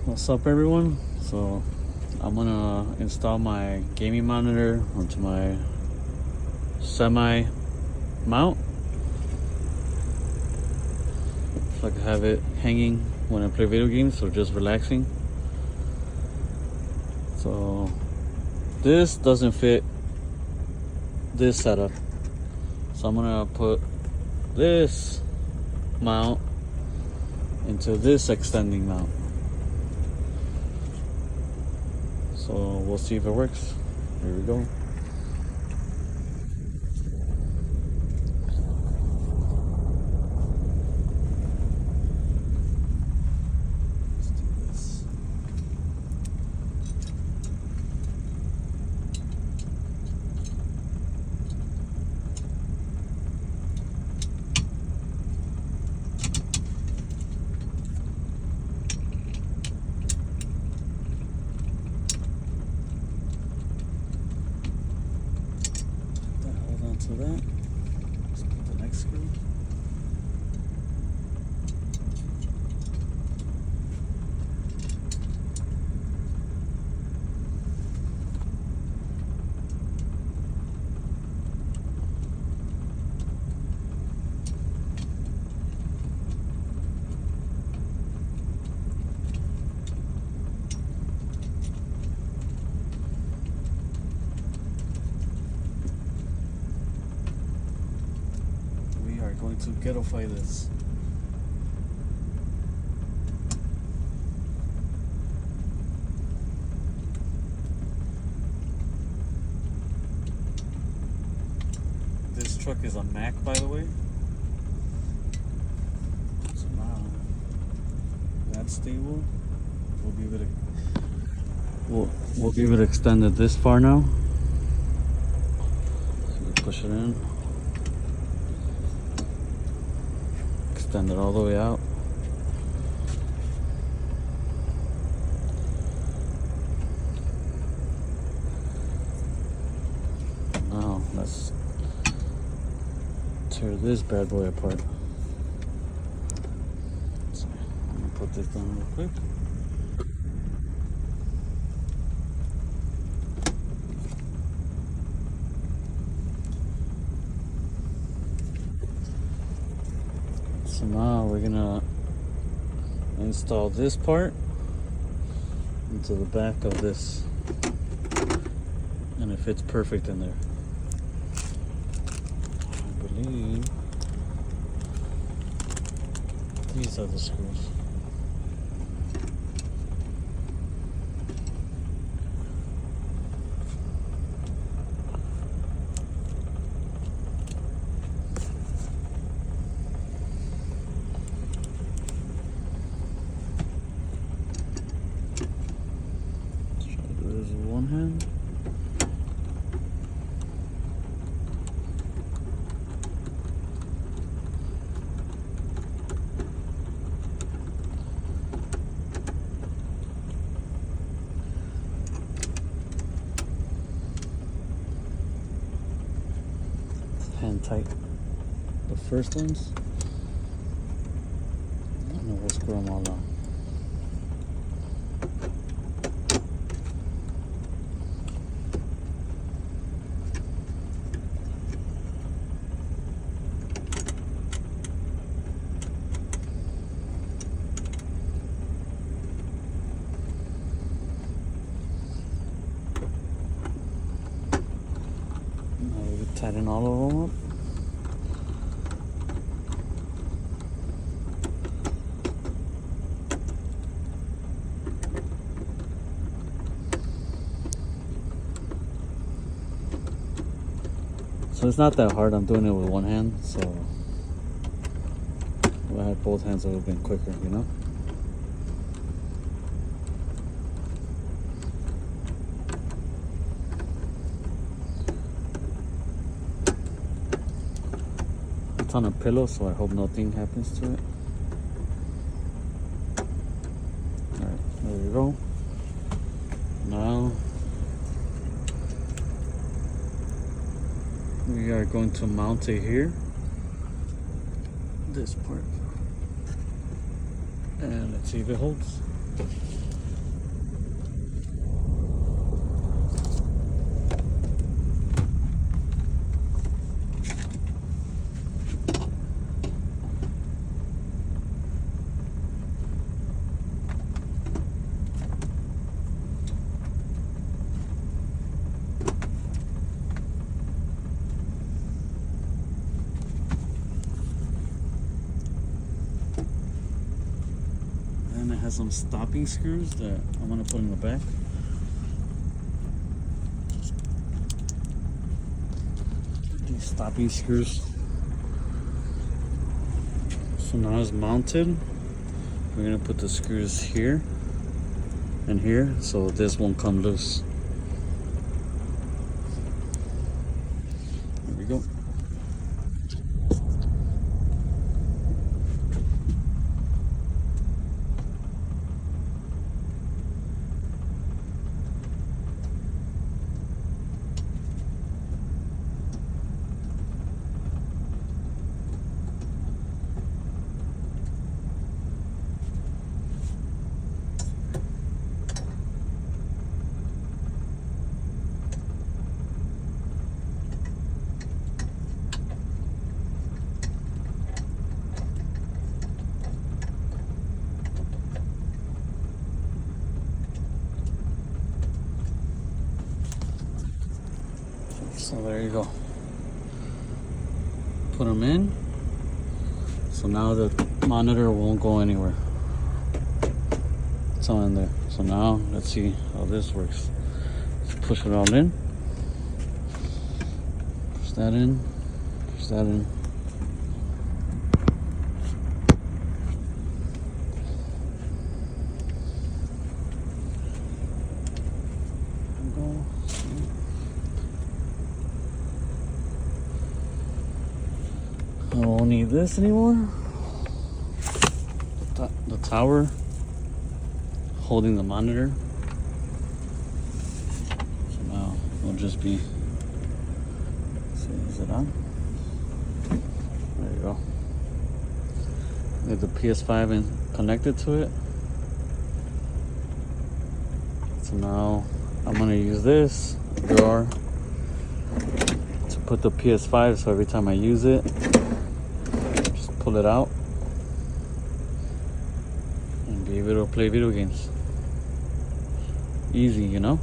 What's up, everyone? So I'm gonna install my gaming monitor onto my semi mount so I can have it hanging when I play video games, so just relaxing. So this doesn't fit this setup, so I'm gonna put this mount into this extending mount. So we'll see if it works. Here we go. Let's do this. Hold on to that. Let's put the next screw. We are going to ghettoify this. This truck is a Mack, by the way. So now that's stable. We'll give it extended this far now. So we push it in. Extend it all the way out. Now let's tear this bad boy apart. So I'm gonna put this down real quick. So now we're gonna install this part into the back of this, and it fits perfect in there. I believe these are the screws. There's one hand. Hand tight the first ones, and then we'll screw them all on. Now we can tighten all of them up. So it's not that hard. I'm doing it with one hand, so if I had both hands, it would have been quicker, you know? It's on a pillow, so I hope nothing happens to it. Alright, there we go. Now we are going to mount it here, this part, and let's see if it holds. And it has some stopping screws that I'm gonna put in the back. These stopping screws. So now it's mounted. We're gonna put the screws here and here so this won't come loose. There we go. So there you go. Put them in. So now the monitor won't go anywhere. It's all in there. So now let's see how this works. Let's push it all in. Push that in. Push that in. I won't need this anymore. The tower holding the monitor. So now it'll just be. Let's see, is it on? There you go. Get the PS5 and connected to it. So now I'm gonna use this drawer to put the PS5. So every time I use it, pull it out and be able to play video games. Easy, you know?